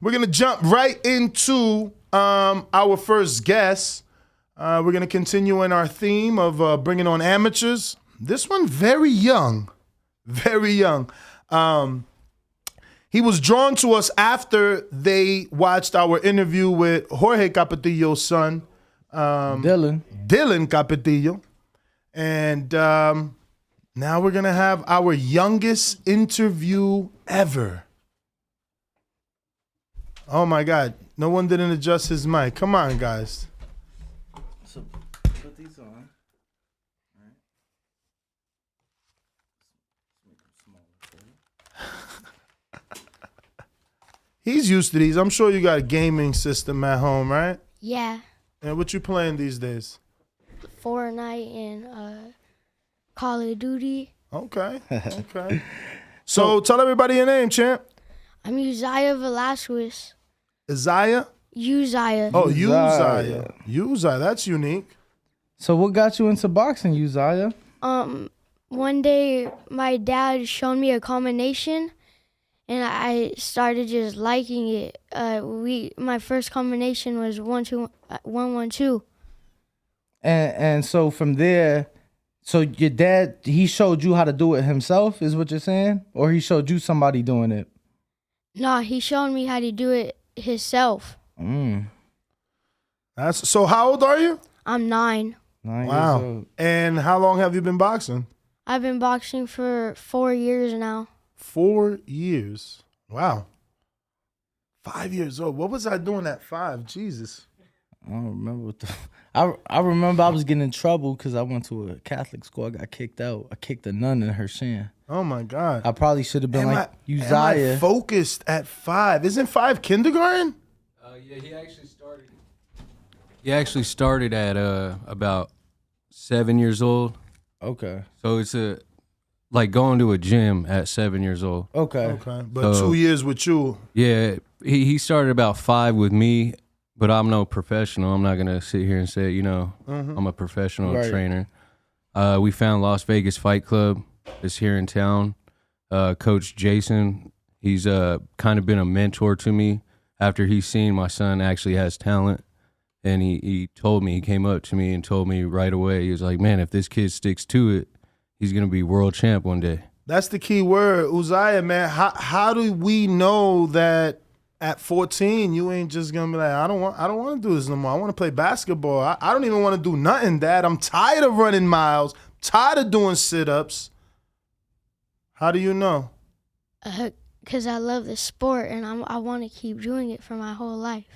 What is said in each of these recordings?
We're going to jump right into our first guest. We're going to continue in our theme of bringing on amateurs. This one, very young. Very young. He was drawn to us after they watched our interview with Jorge Capetillo's son, Dylan Capetillo. And now we're going to have our youngest interview ever. Oh, my God. No one didn't adjust his mic. Come on, guys. So put these on. All right. Make them smaller for you. He's used to these. I'm sure you got a gaming system at home, right? Yeah. And what you playing these days? Fortnite and Call of Duty. Okay. Okay. So tell everybody your name, champ. I'm Uzziah Velasquez. Uzziah? Uzziah. Oh, Uzziah. Uzziah. That's unique. So what got you into boxing, Uzziah? One day my dad showed me a combination and I started just liking it. My first combination was 1-2-1-1-2. And so from there, so your dad, he showed you how to do it himself, is what you're saying? Or he showed you somebody doing it? No, he showed me how to do it himself. So how old are you? I'm 9. 9 Wow. years old. And how long have you been boxing? I've been boxing for 4 years now. 4 years. Wow. 5 years old. What was I doing at 5? Jesus. I don't remember what the... I remember I was getting in trouble because I went to a Catholic school. I got kicked out. I kicked a nun in her shin. Oh, my God. I probably should have been Am like I Uzziah. focused at 5? Isn't 5 kindergarten? Yeah, he actually started at about 7 years old. Okay. So it's like going to a gym at 7 years old. Okay. Okay. But 2 years with you. Yeah, he started about 5 with me, but I'm no professional. I'm not gonna sit here and say, I'm a professional trainer. We found Las Vegas Fight Club. It's here in town. Coach Jason, he's kind of been a mentor to me after he's seen my son actually has talent. And he told me, he came up to me and told me right away, he was like, man, if this kid sticks to it, he's going to be world champ one day. That's the key word. Uzziah, man, how do we know that at 14 you ain't just going to be like, I don't want to do this no more. I want to play basketball. I don't even want to do nothing, Dad. I'm tired of running miles, tired of doing sit-ups. How do you know? Because I love the sport and I want to keep doing it for my whole life.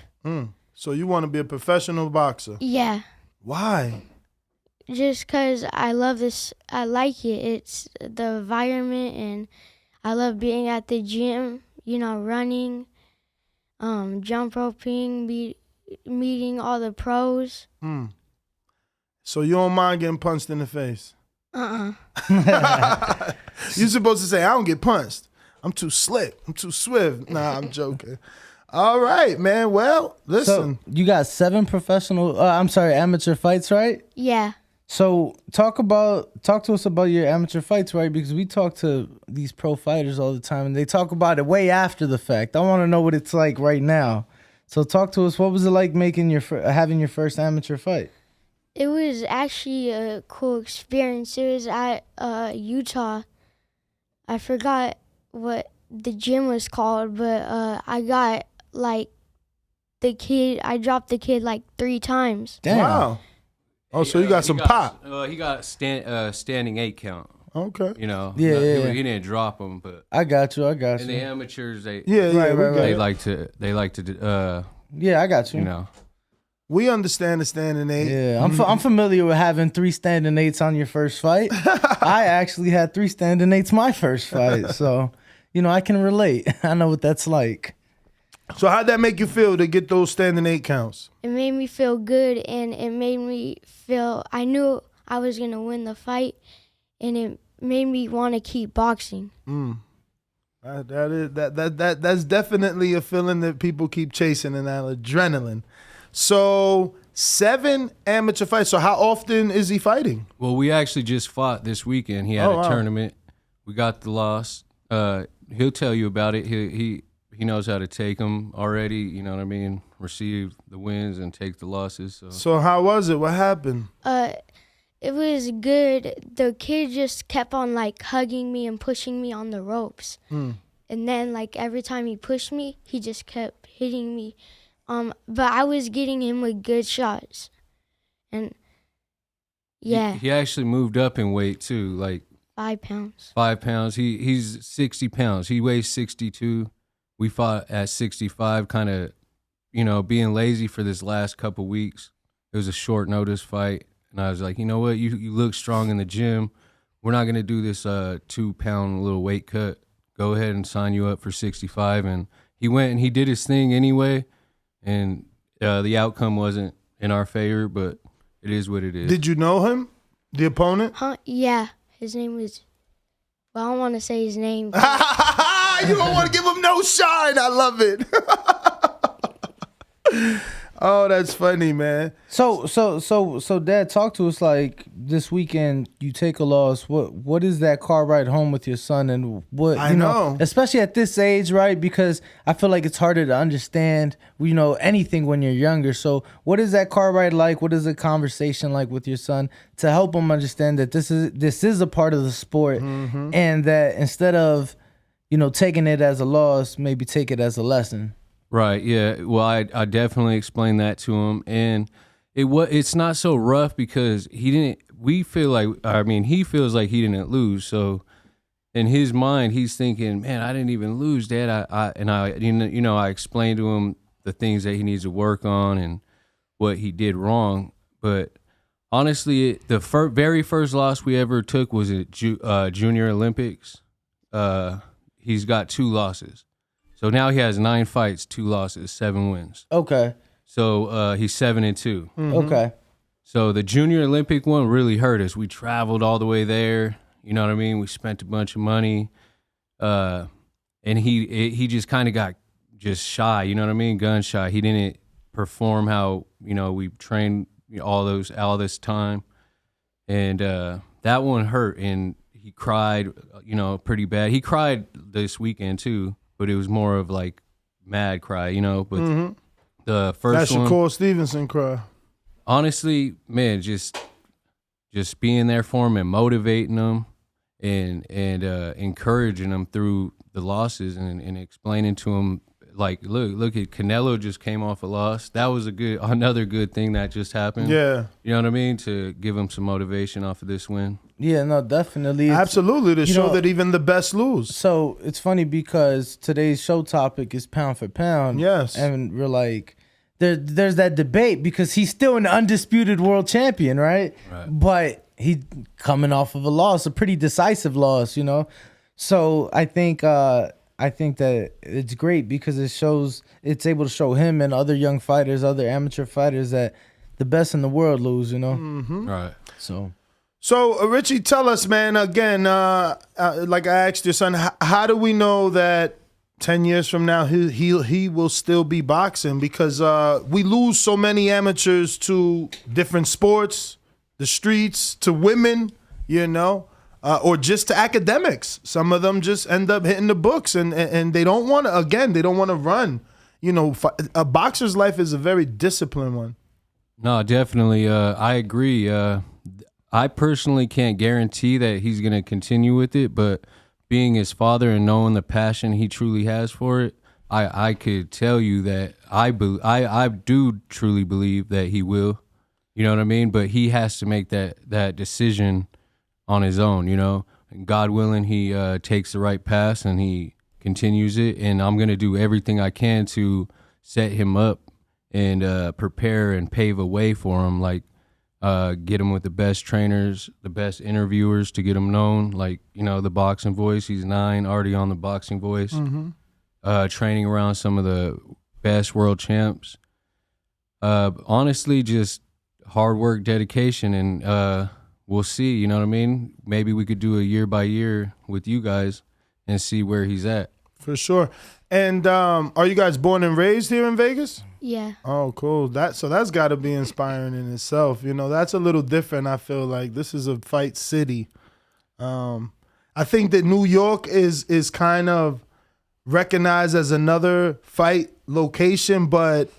So you want to be a professional boxer? Yeah. Why? Just because I love this. I like it. It's the environment and I love being at the gym, running, jump roping, meeting all the pros. So you don't mind getting punched in the face? You're supposed to say, I don't get punched. I'm too slick. I'm too swift. Nah, I'm joking. All right, man. Well, listen. So you got 7 amateur fights, right? Yeah. So talk to us about your amateur fights, right? Because we talk to these pro fighters all the time, and they talk about it way after the fact. I want to know what it's like right now. So talk to us. What was it like having your first amateur fight? It was actually a cool experience. It was at Utah. I forgot what the gym was called, but I got I dropped the kid like 3 times. Damn. Wow. Oh, so you got some pop. He got standing 8 count. Okay. Yeah. He didn't drop him, but I got you. and the amateurs, they Right. like to Yeah, I got you. We understand the standing 8. Yeah, I'm familiar with having 3 standing 8s on your first fight. I actually had 3 standing 8s my first fight, so I can relate. I know what that's like. So how'd that make you feel to get those standing 8 counts? It made me feel good, and it made me feel I knew I was gonna win the fight, and it made me want to keep boxing. That's definitely a feeling that people keep chasing, and that adrenaline. So 7 amateur fights. So how often is he fighting? Well, we actually just fought this weekend. He had a tournament. We got the loss. He'll tell you about it. he knows how to take them already. You know what I mean? Receive the wins and take the losses. So how was it? What happened? It was good. The kid just kept on like hugging me and pushing me on the ropes. And then like every time he pushed me, he just kept hitting me. But I was getting him with good shots. And yeah. He actually moved up in weight too, like 5 pounds. 5 pounds. He's 60 pounds. He weighs 62. We fought at 65, kind of, being lazy for this last couple weeks. It was a short notice fight. And I was like, you know what? You look strong in the gym. We're not going to do this 2 pound little weight cut. Go ahead and sign you up for 65. And he went and he did his thing anyway. And the outcome wasn't in our favor, but it is what it is. Did you know him, the opponent? Yeah. His name was, well, I don't want to say his name. You don't want to give him no shine. I love it. Oh, that's funny, man. So, Dad, talk to us. Like this weekend, you take a loss. What is that car ride home with your son, and what I know, especially at this age, right? Because I feel like it's harder to understand, anything when you're younger. So, what is that car ride like? What is the conversation like with your son to help him understand that this is a part of the sport, and that instead of taking it as a loss, maybe take it as a lesson. Right, yeah. Well, I definitely explained that to him, and it's not so rough because he feels like he didn't lose. So in his mind, he's thinking, man, I didn't even lose, Dad. I explained to him the things that he needs to work on and what he did wrong. But honestly, the very first loss we ever took was at Junior Olympics. He's got 2 losses. So now he has 9 fights, 2 losses, 7 wins. Okay. So he's 7-2. Okay. So the Junior Olympic one really hurt us. We traveled all the way there. You know what I mean? We spent a bunch of money. And he just kind of got just shy. You know what I mean? Gun shy. He didn't perform how we trained all this time. And that one hurt. And he cried, pretty bad. He cried this weekend too. But it was more of like mad cry, But the first one, that's Shakur Stevenson cry. Honestly, man, just being there for him and motivating him and encouraging him through the losses and explaining to him, like, look at Canelo just came off a loss. That was another good thing that just happened. Yeah, you know what I mean, to give him some motivation off of this win. Yeah, no, definitely. Absolutely, to show that even the best lose. So it's funny because today's show topic is pound for pound. Yes. And we're like, there's that debate because he's still an undisputed world champion, right? But he coming off of a loss, a pretty decisive loss, So I think that it's great because it's able to show him and other young fighters, other amateur fighters that the best in the world lose, Right. So, Richie, tell us, man, again, like I asked your son, how do we know that 10 years from now he will still be boxing? Because we lose so many amateurs to different sports, the streets, to women, or just to academics. Some of them just end up hitting the books and they don't want to run. A boxer's life is a very disciplined one. No, definitely. I agree. I personally can't guarantee that he's going to continue with it, but being his father and knowing the passion he truly has for it, I could tell you that I do truly believe that he will. You know what I mean? But he has to make that decision on his own, And God willing, he takes the right path and he continues it. And I'm going to do everything I can to set him up and prepare and pave a way for him, like get him with the best trainers, the best interviewers to get him known, like, the Boxing Voice. He's 9, already on the Boxing Voice, training around some of the best world champs. Honestly, just hard work, dedication, and we'll see, you know what I mean? Maybe we could do a year by year with you guys and see where he's at. For sure. And are you guys born and raised here in Vegas? Yeah. Oh, cool. That's got to be inspiring in itself. That's a little different. I feel like this is a fight city. I think that New York is kind of recognized as another fight location, but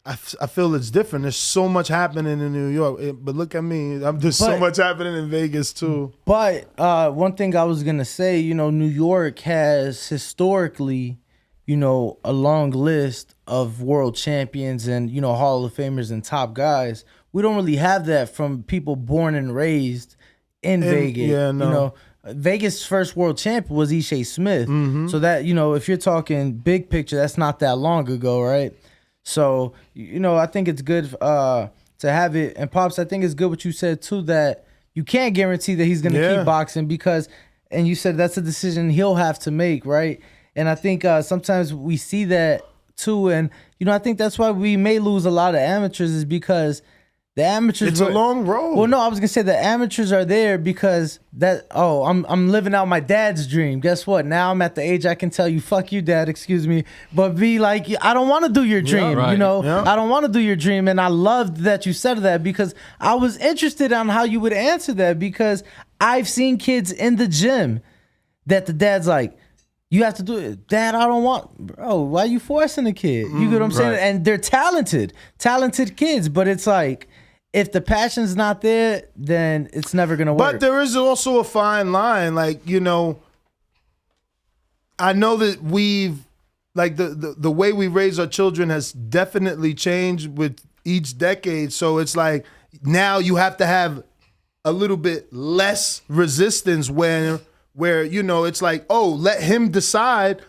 I feel it's different. There's so much happening in New York, but look at me. There's so much happening in Vegas too. But one thing I was gonna say, New York has historically, a long list of world champions and Hall of Famers and top guys. We don't really have that from people born and raised in Vegas. Yeah, no. Vegas' first world champion was Ishii Smith. Mm-hmm. So that, if you're talking big picture, that's not that long ago, right? So, I think it's good to have it. And Pops, I think it's good what you said too, that you can't guarantee that he's going to keep boxing because, and you said that's a decision he'll have to make, right? And I think sometimes we see that too. And, I think that's why we may lose a lot of amateurs is because the amateurs. It's a long road. Well, no, I was gonna say the amateurs are there because I'm living out my dad's dream. Guess what? Now I'm at the age I can tell you, fuck you, dad, excuse me. But be like, I don't want to do your dream, I don't want to do your dream. And I loved that you said that because I was interested on how you would answer that because I've seen kids in the gym that the dad's like, you have to do it. Dad, I don't want, bro, why are you forcing the kid? You get what I'm saying? And they're talented kids, but it's like, if the passion's not there, then it's never going to work. But there is also a fine line. Like, I know that we've, like, the way we raise our children has definitely changed with each decade. So it's like now you have to have a little bit less resistance where it's like, oh, let him decide.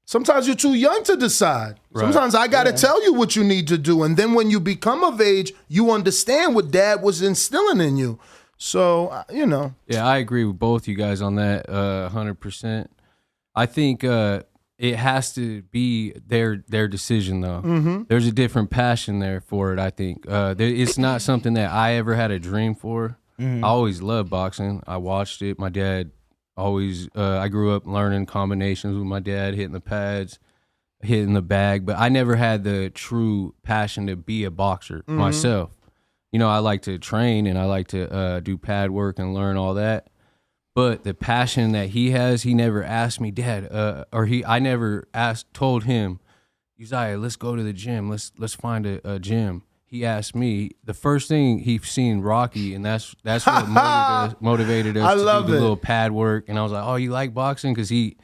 Sometimes you're too young to decide. Right. Sometimes I got to tell you what you need to do. And then when you become of age, you understand what dad was instilling in you. So, Yeah, I agree with both you guys on that 100%. I think it has to be their decision, though. Mm-hmm. There's a different passion there for it, I think. It's not something that I ever had a dream for. Mm-hmm. I always loved boxing. I watched it. My dad always, I grew up learning combinations with my dad, hitting the pads, hitting the bag, but I never had the true passion to be a boxer myself. I like to train and I like to do pad work and learn all that. But the passion that he has, he never asked me, Dad, I never told him, Uzziah, let's go to the gym. Let's find a gym. He asked me, the first thing he seen Rocky, and that's what motivated us to do the little pad work. And I was like, oh, you like boxing? Because he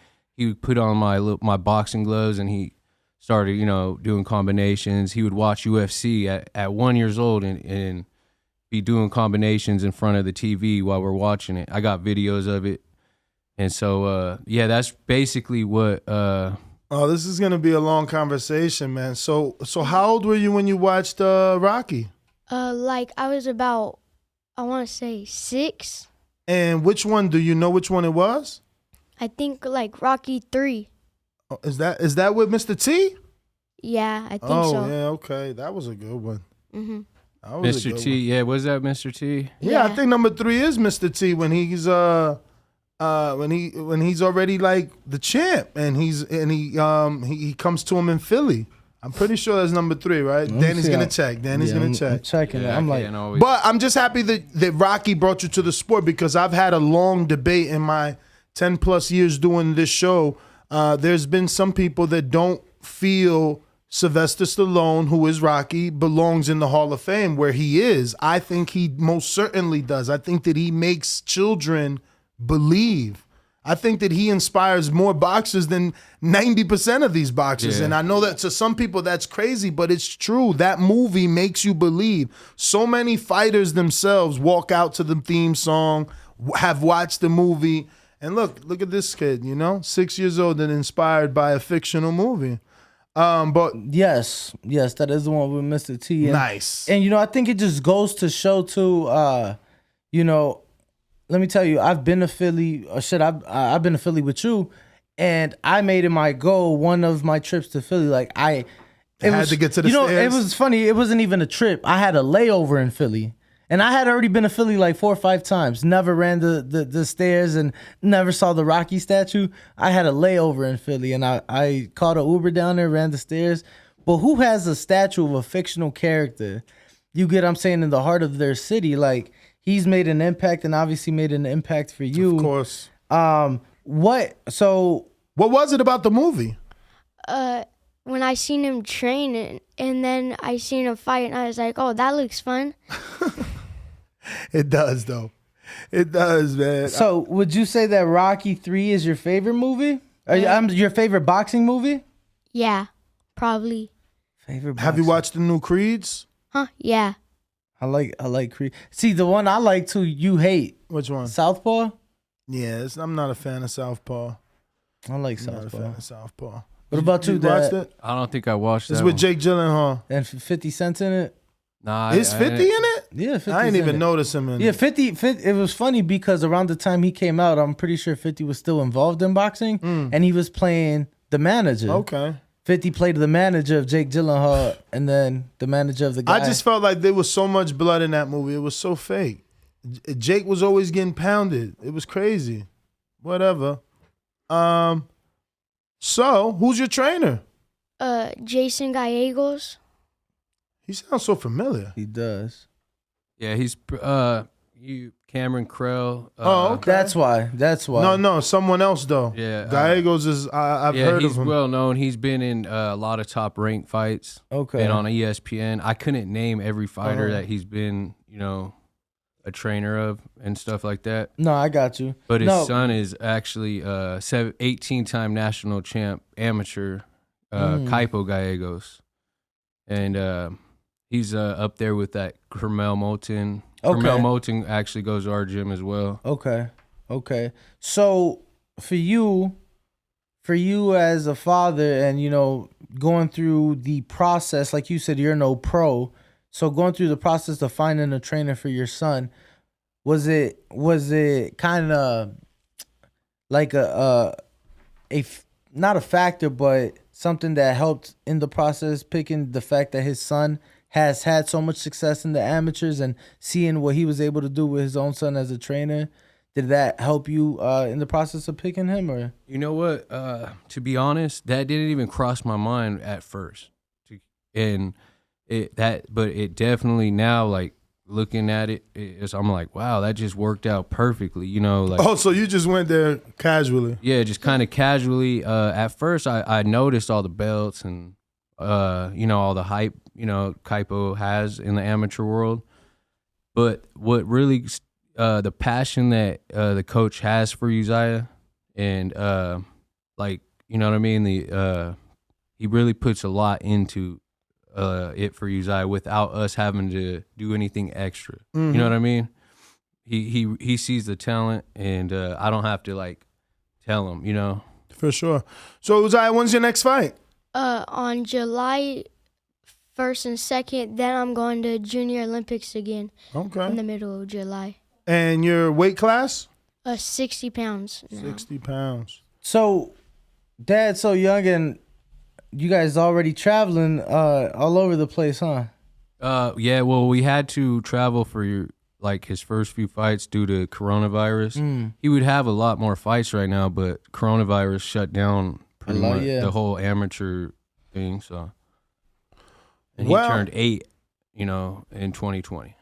put on my boxing gloves and he started, doing combinations. He would watch UFC at 1 year old and be doing combinations in front of the TV while we're watching it. I got videos of it. And so, that's basically what... Oh, this is gonna be a long conversation, man. So how old were you when you watched Rocky? Like I was about, I want to say 6. And which one? Do you know which one it was? I think like Rocky 3. Oh, is that with Mr. T? Yeah, I think so. Oh yeah, okay, that was a good one. Mm-hmm. Mr. T, yeah, was that Mr. T? Yeah, I think number 3 is Mr. T when he's when he's already like the champ and he comes to him in Philly. I'm pretty sure that's number 3, right? Danny's gonna check. Danny's gonna check. I'm checking it. I'm like, but I'm just happy that Rocky brought you to the sport because I've had a long debate in my 10 plus years doing this show. There's been some people that don't feel Sylvester Stallone, who is Rocky, belongs in the Hall of Fame where he is. I think he most certainly does. I think that he makes children believe. I think that he inspires more boxers than 90% of these boxers. Yeah. And I know that to some people that's crazy, but it's true. That movie makes you believe. So many fighters themselves walk out to the theme song, have watched the movie, and look at this kid, 6 years old and inspired by a fictional movie. But yes, that is the one with Mr. T. Nice. And I think it just goes to show too, let me tell you, I've been to Philly, I've been to Philly with you, and I made it my goal, one of my trips to Philly. Like I had to get to the stairs. It was funny, it wasn't even a trip. I had a layover in Philly. And I had already been to Philly like 4 or 5 times. Never ran the stairs and never saw the Rocky statue. I had a layover in Philly and I called an Uber down there, ran the stairs. But who has a statue of a fictional character? You get what I'm saying, in the heart of their city. Like, he's made an impact and obviously made an impact for you. Of course. So What was it about the movie? When I seen him train and then I seen him fight, and I was like, oh, that looks fun. It does, though. It does, man. So, would you say that Rocky 3 is your favorite movie? Your favorite boxing movie? Yeah, probably. Favorite. Have you watched the new Creeds? Huh? Yeah. I like Creed. See, the one I like too, you hate. Which one? Southpaw? Yeah, I'm not a fan of Southpaw. I like I'm not a fan Southpaw. of Southpaw. What about you, You watched Dad? it? I don't think I watched It's that with one. Jake Gyllenhaal. And 50 Cent in it? Nah, Is 50 in it? Yeah, 50 I ain't in even it. notice him in Yeah, it. 50, it was funny because around the time he came out, I'm pretty sure 50 was still involved in boxing, and he was playing the manager. Okay. 50 played the manager of Jake Gyllenhaal and then the manager of the guy. I just felt like there was so much blood in that movie. It was so fake. Jake was always getting pounded. It was crazy. Whatever. So, who's your trainer? Jason Gallegos. He sounds so familiar. He does. Yeah, he's Cameron Krell. Oh, okay. That's why. No, someone else though. Yeah, Gallegos is. I've heard he's of him. well known. He's been in a lot of top ranked fights. Okay. Been on ESPN. I couldn't name every fighter that he's been, a trainer of and stuff like that. No, I got you. But his son is actually 18-time national champ amateur, Kaipo Gallegos, and he's up there with that Carmel Moulton. Okay. Carmel Moulton actually goes to our gym as well. Okay. So for you as a father and, going through the process, like you said, you're no pro. So going through the process of finding a trainer for your son, was it kind of like not a factor, but something that helped in the process, picking the fact that his son has had so much success in the amateurs and seeing what he was able to do with his own son as a trainer? Did that help you in the process of picking him, or? You know what? To be honest, that didn't even cross my mind at first, but it definitely now, like looking at it, I'm like, wow, that just worked out perfectly. Like. Oh, so you just went there casually? Yeah, just kind of casually. At first, I noticed all the belts and all the hype Kaipo has in the amateur world, but what really the passion that the coach has for Uzziah, and you know what I mean, he really puts a lot into it for Uzziah without us having to do anything extra. You know what I mean? He sees the talent, and I don't have to tell him. For sure. So Uzziah, when's your next fight? On July 1st and 2nd, then I'm going to Junior Olympics again. Okay. In the middle of July. And your weight class? 60 pounds now. 60 pounds. So, Dad's so young, and you guys already traveling all over the place, huh? Yeah. Well, we had to travel for his first few fights due to coronavirus. He would have a lot more fights right now, but coronavirus shut down pretty much the whole amateur thing. So, and he turned 8, in 2020.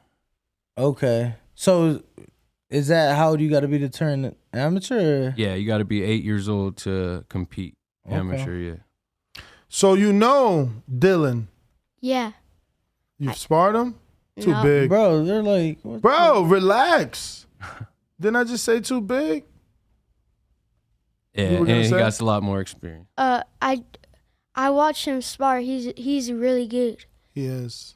Okay. So, is that how old you got to be to turn amateur? Or? Yeah, you got to be 8 years old to compete amateur. Yeah. So Dylan? Yeah. You've sparred him? Too No. big. Bro, they're like... Bro, relax. Didn't I just say too big? Yeah, You were and gonna he say? got a lot more experience. I watched him spar. He's really good. He is.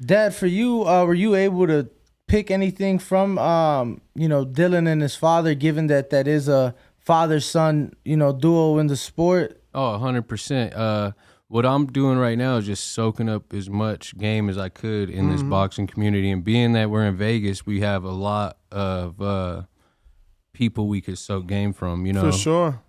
Dad, for you, were you able to pick anything from, Dylan and his father, given that is a father-son, duo in the sport? Oh, 100%. What I'm doing right now is just soaking up as much game as I could in this boxing community. And being that we're in Vegas, we have a lot of people we could soak game from, For sure.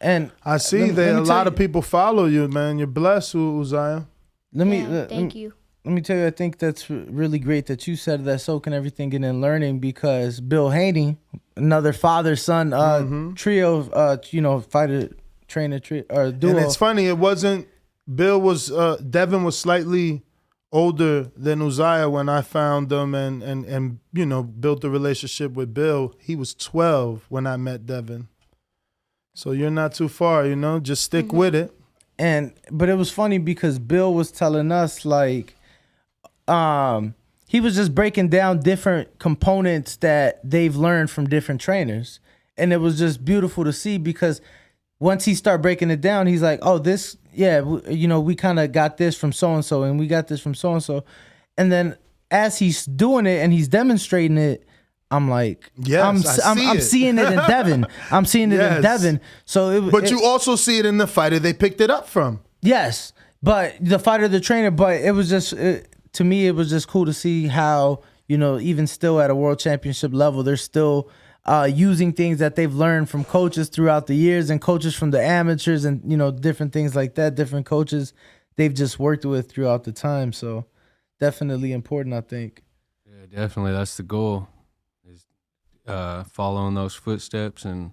And I see that a lot of people follow you, man. You're blessed, Uzziah. Thank you. Let me tell you, I think that's really great that you said that, soaking everything in and learning, because Bill Haney, another father-son trio, fighter, trainer, trio, or duo. And it's funny, it wasn't, Devin was slightly older than Uzziah when I found them and built a relationship with Bill. He was 12 when I met Devin. So you're not too far, just stick with it. But it was funny because Bill was telling us like, he was just breaking down different components that they've learned from different trainers. And it was just beautiful to see because once he started breaking it down, he's like, oh, this, we kind of got this from so-and-so and we got this from so-and-so. And then as he's doing it and he's demonstrating it, I'm like, yes, I'm seeing it in Devin. I'm seeing it in Devin. But you also see it in the fighter they picked it up from. Yes, but the fighter, the trainer, but it was just, to me, it was just cool to see how, even still at a world championship level, they're still using things that they've learned from coaches throughout the years and coaches from the amateurs and, different things like that, different coaches they've just worked with throughout the time. So definitely important, I think. Yeah, definitely. That's the goal, is following those footsteps and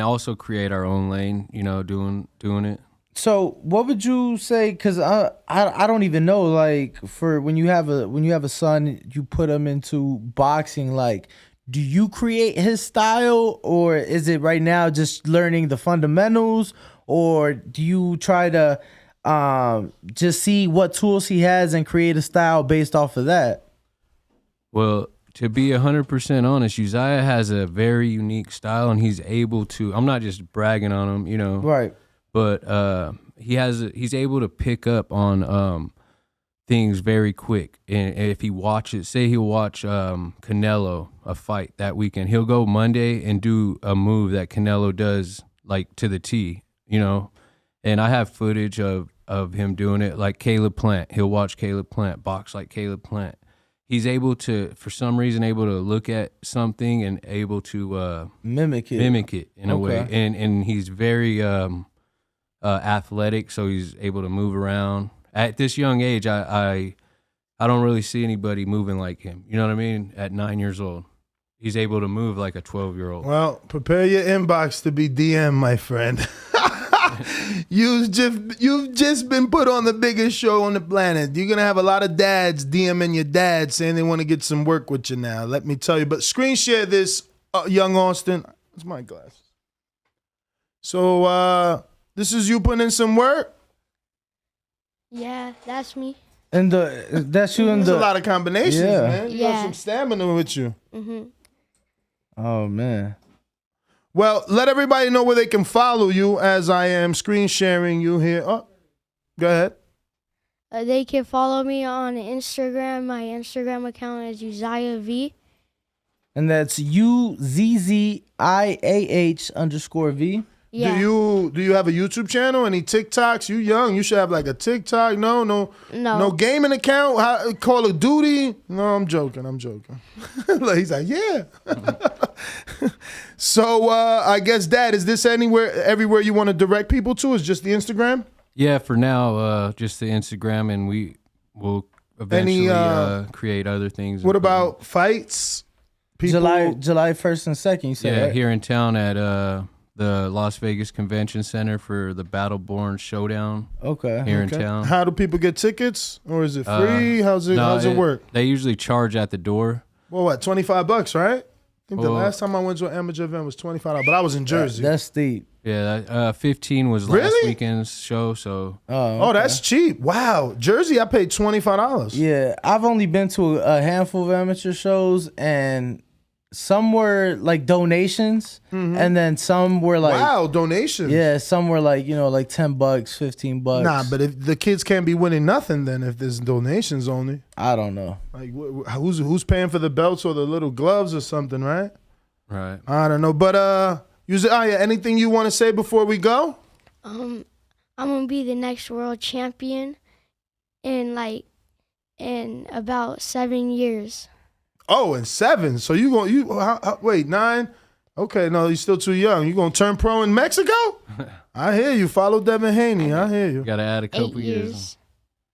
also create our own lane, doing it. So what would you say? Because I don't even know. Like for when you have a son, you put him into boxing. Like, do you create his style, or is it right now just learning the fundamentals, or do you try to just see what tools he has and create a style based off of that? Well, to be 100% honest, Uzziah has a very unique style, and he's able to. I'm not just bragging on him, Right. But he's able to pick up on things very quick. And if he watches, say he'll watch Canelo, a fight that weekend, he'll go Monday and do a move that Canelo does like to the T, And I have footage of him doing it, like Caleb Plant. He'll watch Caleb Plant box like Caleb Plant. He's able to, for some reason, able to look at something and able to mimic it in a way. And he's very athletic, so he's able to move around. At this young age, I don't really see anybody moving like him. You know what I mean? At 9 years old, he's able to move like a 12-year-old. Well, prepare your inbox to be DM, my friend. You've just been put on the biggest show on the planet. You're gonna have a lot of dads DMing your dad saying they want to get some work with you now. Let me tell you. But screen share this, young Austin. That's my glasses. So this is you putting in some work. Yeah, that's me. And that's you. There's a lot of combinations, man. You got Yeah. some stamina with you. Oh man. Well, let everybody know where they can follow you as I am screen sharing you here. Oh, go ahead. They can follow me on Instagram. My Instagram account is Uzziah V. And that's UZZIAH_V. Yeah. Do you have a YouTube channel? Any TikToks? You young. You should have like a TikTok. No gaming account. Call of Duty. No, I'm joking. He's like, yeah. So I guess, Dad, is this everywhere you want to direct people to? Is just the Instagram? Yeah, for now, just the Instagram, and we will eventually create other things. What about fights? July 1st and 2nd, you said, yeah, right? here in town at the Las Vegas Convention Center for the Battleborn Showdown. Okay. Here in town. How do people get tickets? Or is it free? How's it work? They usually charge at the door. Well, what, $25, right? I think the last time I went to an amateur event was $25, but I was in Jersey. That's steep. Yeah, 15 was last weekend's show. So oh, that's cheap. Wow, Jersey, I paid $25. Yeah, I've only been to a handful of amateur shows, and some were like donations, and then some were like donations. Yeah, some were like like $10, $15. Nah, but if the kids can't be winning nothing, then if there's donations only, I don't know. Like who's paying for the belts or the little gloves or something, right? Right. I don't know, but Uzziah, anything you want to say before we go? I'm gonna be the next world champion in about 7 years. Oh, in 7. So wait, 9? Okay, no, you're still too young. You gonna turn pro in Mexico? I hear you. Follow Devin Haney. I hear you. Got to add a couple 8 years.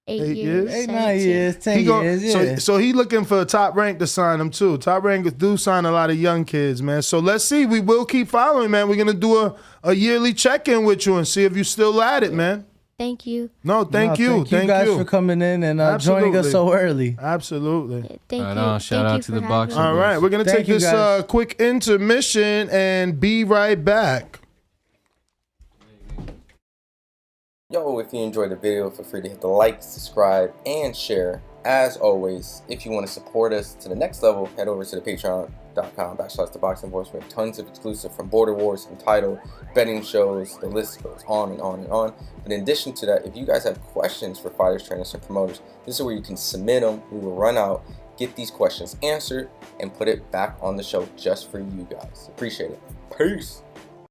8 years? 8, 9 years, 10 years. Yeah. So he looking for a Top Rank to sign him too. Top Rank do sign a lot of young kids, man. So let's see. We will keep following, man. We're gonna do a yearly check-in with you and see if you're still at it, man. Thank you. No, thank you. Thank you guys for coming in and joining us so early. Absolutely. Thank Right you. on. Shout out to the boxing. All right, we're gonna take this quick intermission and be right back. Yo, if you enjoyed the video, feel free to hit the like, subscribe, and share. As always, if you want to support us to the next level, head over to the patreon.com/ThaBoxingVoice. We have tons of exclusive from Border Wars, Untitled, betting shows, the list goes on and on and on. But in addition to that, if you guys have questions for fighters, trainers, and promoters, this is where you can submit them. We will run out, get these questions answered, and put it back on the show just for you guys. Appreciate it. Peace.